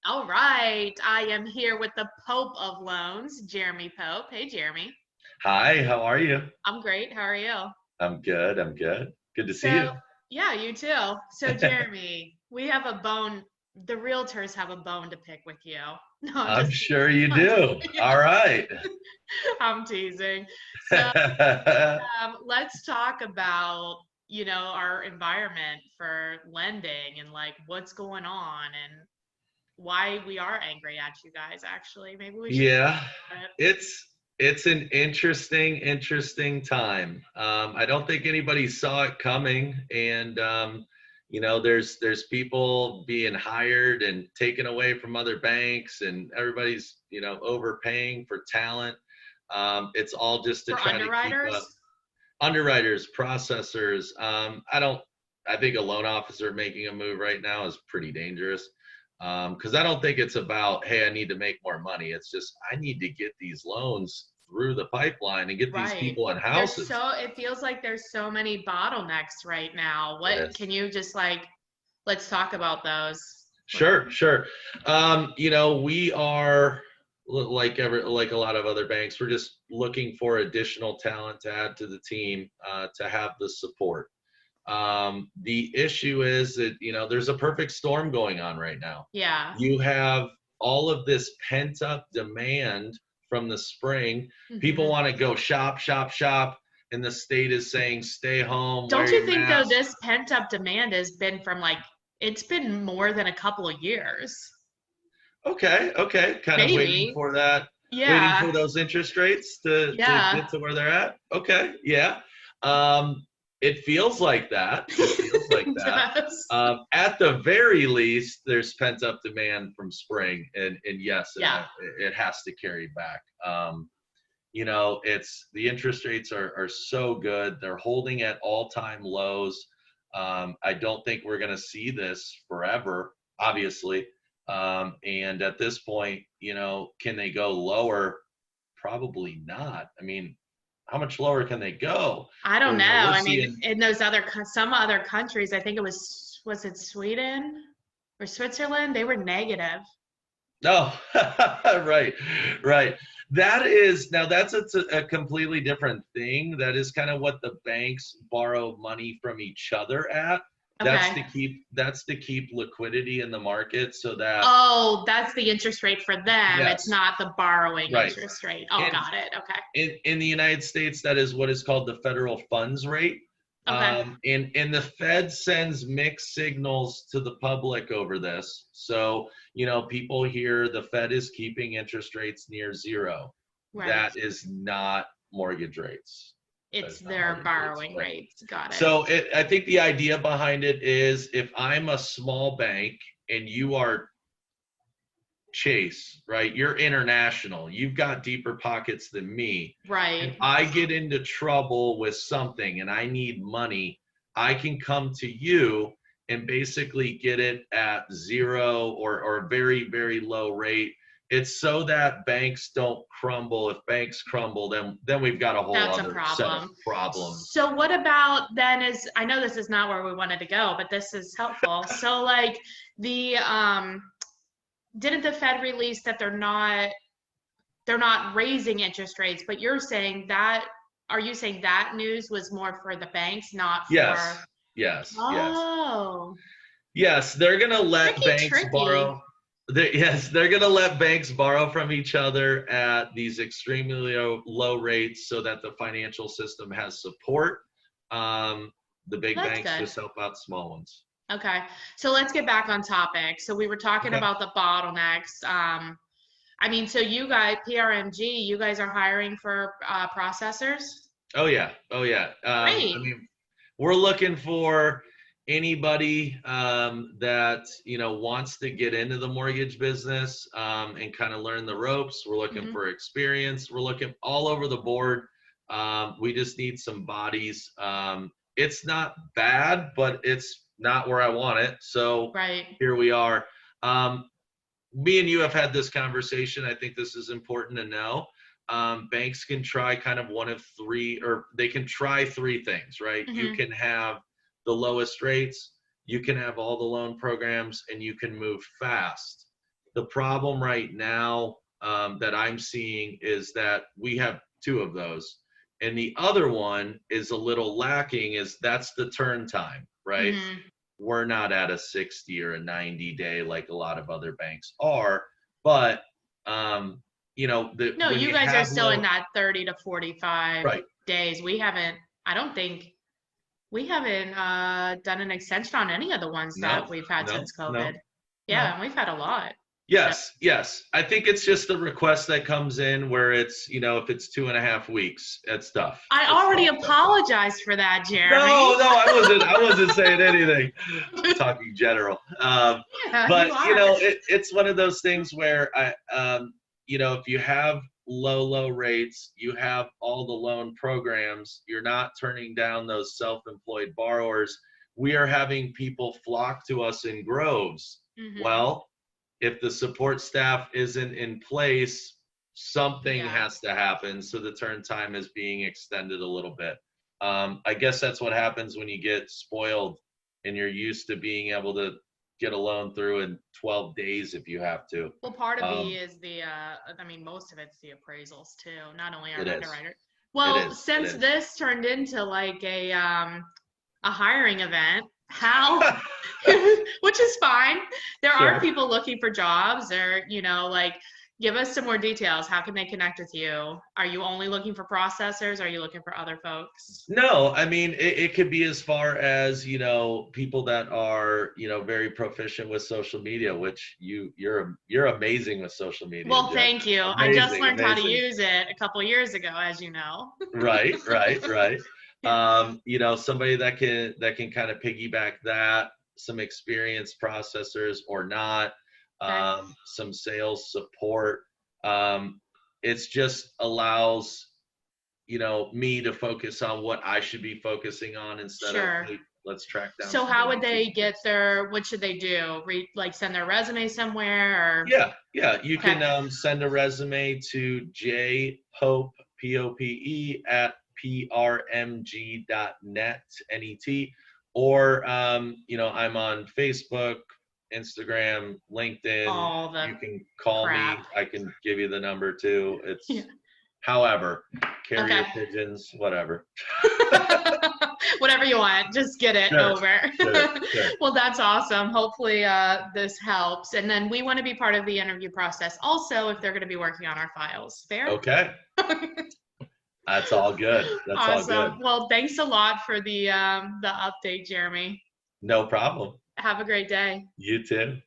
All right. I am here with the Pope of Loans, Jeremy Pope. Hey, Jeremy. Hi, how are you? I'm great. How are you? I'm good. I'm good. Good to see So, you. yeah, you too. So, Jeremy, we have a bone. The realtors have a bone to pick with you. No, I'm I'm just sure teasing. you do. All right. I'm teasing. So, let's talk about, our environment for lending and like what's going on and why we are angry at you guys, actually. Maybe we should Yeah, talk about it. it's an interesting time. I don't think anybody saw it coming, and there's people being hired and taken away from other banks, and everybody's overpaying for talent. It's all just to For try to keep up. underwriters? Underwriters, processors. I think a loan officer making a move right now is pretty dangerous. Because I don't think it's about, hey, I need to make more money. It's just I need to get these loans through the pipeline and get these Right. people in houses. It feels like there's so many bottlenecks right now. What Yes. can you just like, let's talk about those. Sure, sure. We are like a lot of other banks. We're just looking for additional talent to add to the team to have the support. The issue is that there's a perfect storm going on right now. Yeah. You have all of this pent up demand from the spring. People hmm want to go shop, shop, shop, and the state is saying stay home, wear Don't you your think though mask. this pent up demand has been from like it's been more than a couple of years? Okay, okay, kind of waiting Maybe. for that, waiting Yeah. for those interest rates to Yeah. get to where they're at. Okay, yeah. Um, it feels like that. It feels like It that. does. At the very least, there's pent up demand from spring, and yes, Yeah. it has to carry back. It's the interest rates are so good; they're holding at all-time lows. I don't think we're going to see this forever, obviously. And at this point, can they go lower? Probably not. I mean, how much lower can they go? I don't Well, know. we're I mean, seeing. in those some other countries, I think was it Sweden or Switzerland? They were negative. Oh, right, right. That's a completely different thing. That is kind of what the banks borrow money from each other at. That's Okay. to keep liquidity in the market so that. Oh, that's the interest rate for them. It's Yes, not the borrowing right. interest rate. Oh, And got it. Okay. in the United States, that is what is called the federal funds rate. Okay. And the Fed sends mixed signals to the public over this. So, people hear the Fed is keeping interest rates near zero. Right. That is not mortgage rates. That It's is not their mortgage rates. borrowing Right. rates. Got it. So I think the idea behind it is if I'm a small bank and you are Chase, right? You're international. You've got deeper pockets than me. If Right. I get into trouble with something and I need money, I can come to you and basically get it at zero or very, very low rate. It's so that banks don't crumble. If banks crumble, then we've got a whole That's a other set of problem. problems. So what about then is I know this is not where we wanted to go, but this is helpful. So like the didn't the Fed release that they're not raising interest rates, but you're saying that are you saying that news was more for the banks, not for Yes, yes, yes. oh Yes, they're gonna let tricky banks tricky. borrow. Yes, they're gonna let banks borrow from each other at these extremely low rates so that the financial system has support. The big That's banks good. just help out small ones. Okay. So let's get back on topic. So we were talking Okay. about the bottlenecks. I mean, so you guys, PRMG, you guys are hiring for processors? Oh yeah. Oh yeah. I Great. mean, we're looking for anybody that wants to get into the mortgage business and kind of learn the ropes. We're looking hmm for experience. We're looking all over the board. We just need some bodies. It's not bad, but it's not where I want it. So Right. here we are. Me and you have had this conversation. I think this is important to know. Banks can try kind of one of three, or they can try three things, right? You hmm can have the lowest rates, you can have all the loan programs, and you can move fast. The problem right now that I'm seeing is that we have two of those. And the other one is a little lacking, is that's the turn time, right? Mhm. We're not at a 60 or a 90 day like a lot of other banks are, but No, when you you guys are have still in that 30 to 45 right, days. I don't think we haven't done an extension on any of the ones no, that we've had no, since no, COVID. Yeah, no. and we've had a lot. So Yes. I think it's just the request that comes in where it's, if it's 2.5 weeks, it's tough. I It's already tough. apologized for that, Jeremy. No, I wasn't saying anything. Talking general. Yeah, But you are. it's one of those things where if you have low rates, you have all the loan programs, you're not turning down those self-employed borrowers. We are having people flock to us in groves. Mhm. Well, if the support staff isn't in place, something Yeah. has to happen. So the turn time is being extended a little bit. I guess that's what happens when you get spoiled and you're used to being able to get a loan through in 12 days if you have to. Well, part of me is most of it's the appraisals too, not only our It is. underwriter. It Well, is. since this turned into like a hiring event, how, which is fine. There are Sure. people looking for jobs, or give us some more details. How can they connect with you? Are you only looking for processors? Are you looking for other folks? No, I mean it could be as far as people that are very proficient with social media, which you're amazing with social media. Well, Jen. thank you. I just Amazing, learned how to amazing. use it a couple years ago, as you know. Right. Somebody that can kind of piggyback that, some experienced processors or not, Okay. some sales support. It's just allows me to focus on what I should be focusing on instead Sure. of, hey, let's track down. So how would somebody. they what should they do? Send their resume somewhere, or? Yeah. You Okay. can send a resume to jpope, POPE, at prmg.net, net, or I'm on Facebook, Instagram, LinkedIn. All the You can call crap. me. I can give you the number too. It's Yeah. however, carrier Okay. pigeons, whatever. Whatever you want, just get it Sure, over. sure. Well, that's awesome. Hopefully this helps. And then we want to be part of the interview process also if they're going to be working on our files. Fair? Okay. That's all good. That's Awesome. all good. Well, thanks a lot for the update, Jeremy. No problem. Have a great day. You too.